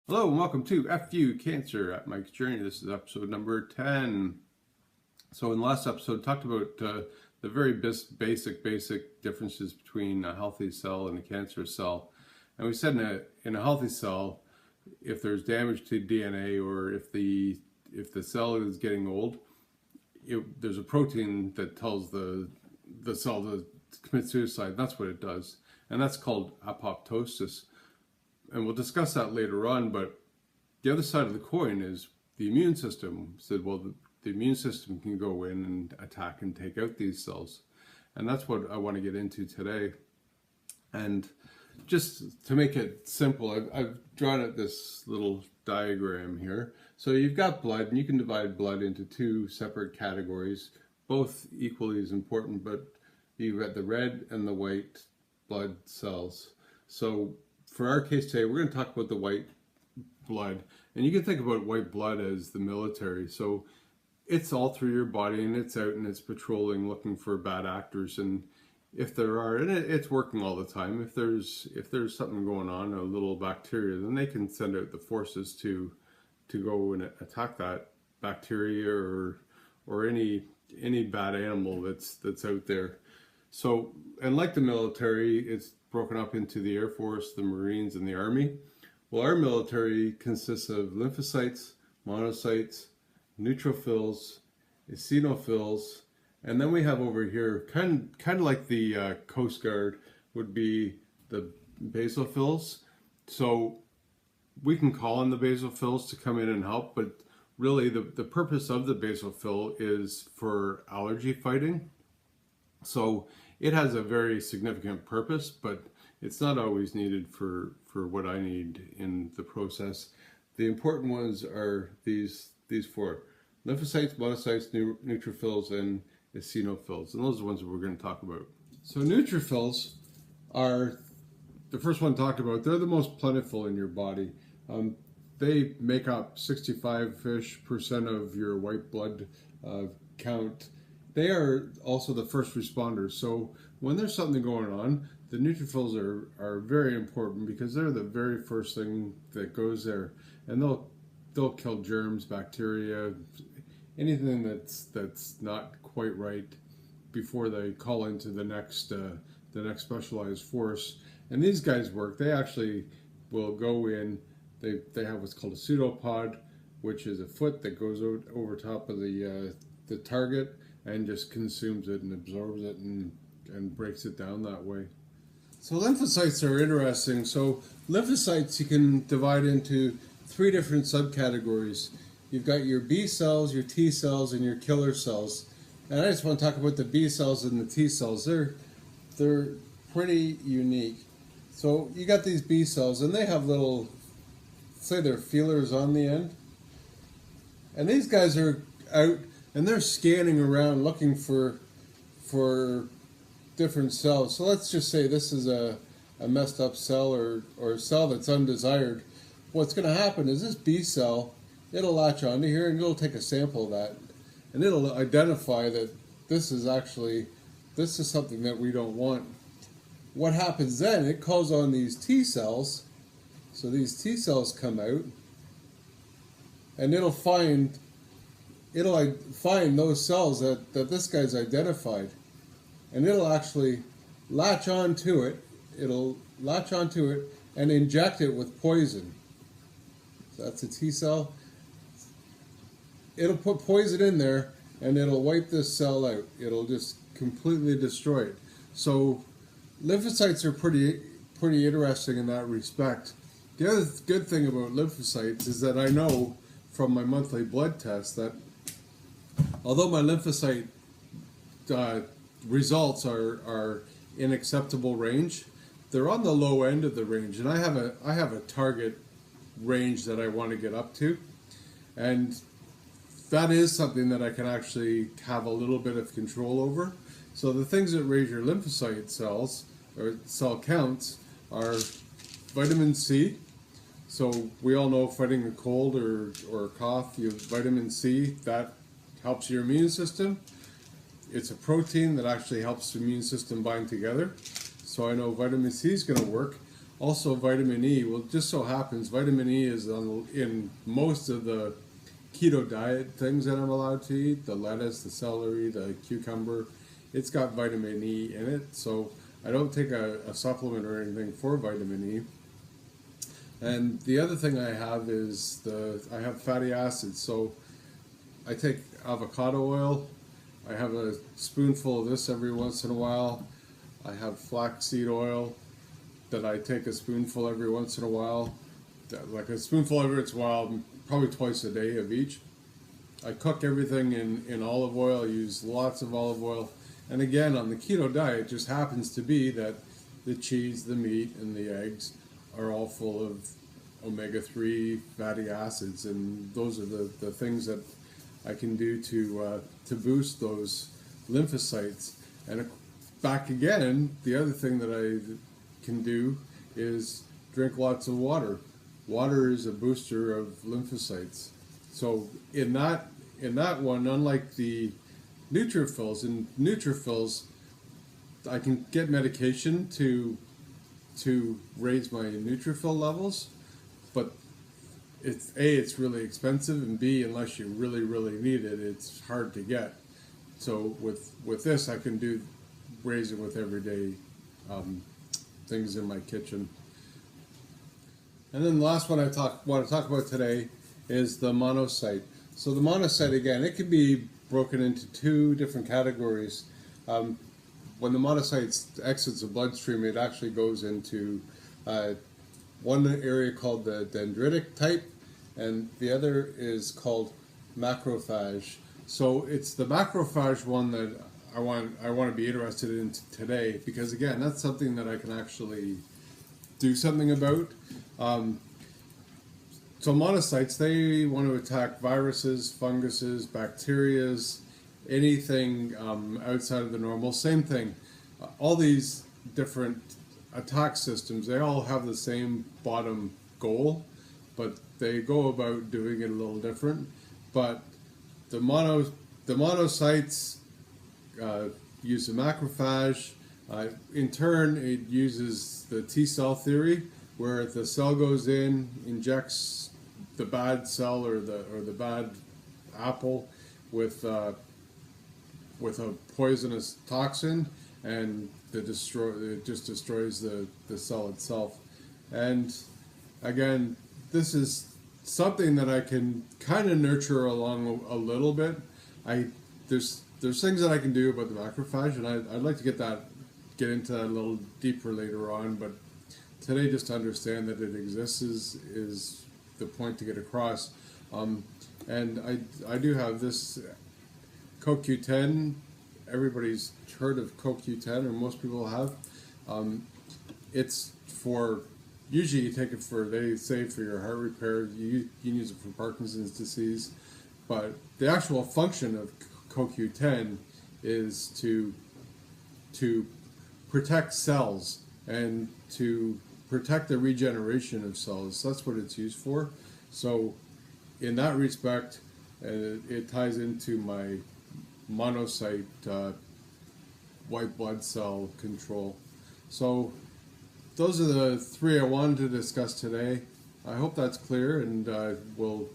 Hello and welcome to FU Cancer at Mike's Journey. This is episode number 10. So in the last episode, talked about the very basic differences between a healthy cell and a cancer cell. And we said in a healthy cell, if there's damage to DNA or if the cell is getting old, there's a protein that tells the cell to commit suicide. That's what it does. And that's called apoptosis. And we'll discuss that later on, but the other side of the coin is the immune system said, well, the immune system can go in and attack and take out these cells. And that's what I want to get into today. And just to make it simple, I've drawn out this little diagram here. So you've got blood, and you can divide blood into two separate categories, both equally as important, but you've got the red and the white blood cells. So for our case today, we're going to talk about the white blood. And you can think about white blood as the military. So it's all through your body and it's out and it's patrolling, looking for bad actors. And if there are, and it's working all the time, if there's something going on, a little bacteria, then they can send out the forces to go and attack that bacteria or any bad animal that's out there. So, and like the military, it's broken up into the Air Force, the Marines, and the Army. Well, our military consists of lymphocytes, monocytes, neutrophils, eosinophils, and then we have over here, kind of like the Coast Guard, would be the basophils. So we can call on the basophils to come in and help, but really the purpose of the basophil is for allergy fighting. So it has a very significant purpose, but it's not always needed for what I need in the process. The important ones are these four: lymphocytes, monocytes, neutrophils, and eosinophils. And those are the ones that we're going to talk about. So neutrophils are the first one talked about. They're the most plentiful in your body. They make up 65-ish% of your white blood count. They are also the first responders. So when there's something going on, the neutrophils are very important because they're the very first thing that goes there, and they'll kill germs, bacteria, anything that's not quite right before they call into the next specialized force. And these guys work. They actually will go in. They have what's called a pseudopod, which is a foot that goes over top of the target and just consumes it and absorbs it and breaks it down that way. So lymphocytes are interesting. So lymphocytes you can divide into three different subcategories. You've got your B cells, your T cells, and your killer cells. And I just want to talk about the B cells and the T cells. They're pretty unique. So you got these B cells, and they have little, say they're feelers on the end. And these guys are out and they're scanning around looking for different cells. So let's just say this is a messed up cell or a cell that's undesired. What's going to happen is this B cell, it'll latch onto here and it'll take a sample of that. And it'll identify that this is something that we don't want. What happens then, it calls on these T cells. So these T cells come out and it'll find those cells that this guy's identified, and it'll actually latch onto it. It'll latch onto it and inject it with poison. So that's a T cell. It'll put poison in there and it'll wipe this cell out. It'll just completely destroy it. So lymphocytes are pretty interesting in that respect. The other good thing about lymphocytes is that I know from my monthly blood test that although my lymphocyte results are in acceptable range, they're on the low end of the range, and I have a target range that I want to get up to, and that is something that I can actually have a little bit of control over. So the things that raise your lymphocyte cells or cell counts are vitamin C. So we all know fighting a cold or a cough, you have vitamin C, that helps your immune system. It's a protein that actually helps the immune system bind together. So I know vitamin C is going to work. Also, vitamin E. Well, it just so happens vitamin E is in most of the keto diet things that I'm allowed to eat. The lettuce, the celery, the cucumber. It's got vitamin E in it, so I don't take a supplement or anything for vitamin E. And the other thing I have is I have fatty acids. So I take avocado oil. I have a spoonful of this every once in a while. I have flaxseed oil that I take a spoonful every once in a while. Like a spoonful every once in a while, probably twice a day of each. I cook everything in olive oil. I use lots of olive oil. And again, on the keto diet, it just happens to be that the cheese, the meat, and the eggs are all full of omega-3 fatty acids, and those are the things that I can do to boost those lymphocytes. And back again, the other thing that I can do is drink lots of water. Water is a booster of lymphocytes. So in that one, unlike the neutrophils, in neutrophils, I can get medication to raise my neutrophil levels, but it's really expensive, and B, unless you really need it, it's hard to get. So with this, I can raise it with everyday things in my kitchen. And then the last one I want to talk about today is the monocyte. So the monocyte, again, it can be broken into two different categories. When the monocyte exits the bloodstream, it actually goes into one area called the dendritic type, and the other is called macrophage. So it's the macrophage one that I want to be interested in today, because again, that's something that I can actually do something about. So monocytes, they want to attack viruses, funguses, bacterias, anything outside of the normal. Same thing. All these different attack systems, they all have the same bottom goal, but they go about doing it a little different. But the monocytes use the macrophage. In turn, it uses the T cell theory, where the cell goes in, injects the bad cell or the bad apple with a poisonous toxin, and it just destroys the cell itself. And again, this is something that I can kind of nurture along a little bit. There's things that I can do about the macrophage, and I'd like to get into that a little deeper later on, but today, just to understand that it exists is the point to get across. And I do have this CoQ10. Everybody's heard of CoQ10, or most people have. It's for, usually you take it for, they say for your heart repair. You can use it for Parkinson's disease, but the actual function of CoQ10 is to protect cells and to protect the regeneration of cells. That's what it's used for. So in that respect, it ties into my monocyte white blood cell control. So those are the three I wanted to discuss today. I hope that's clear, and we'll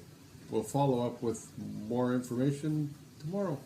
follow up with more information tomorrow.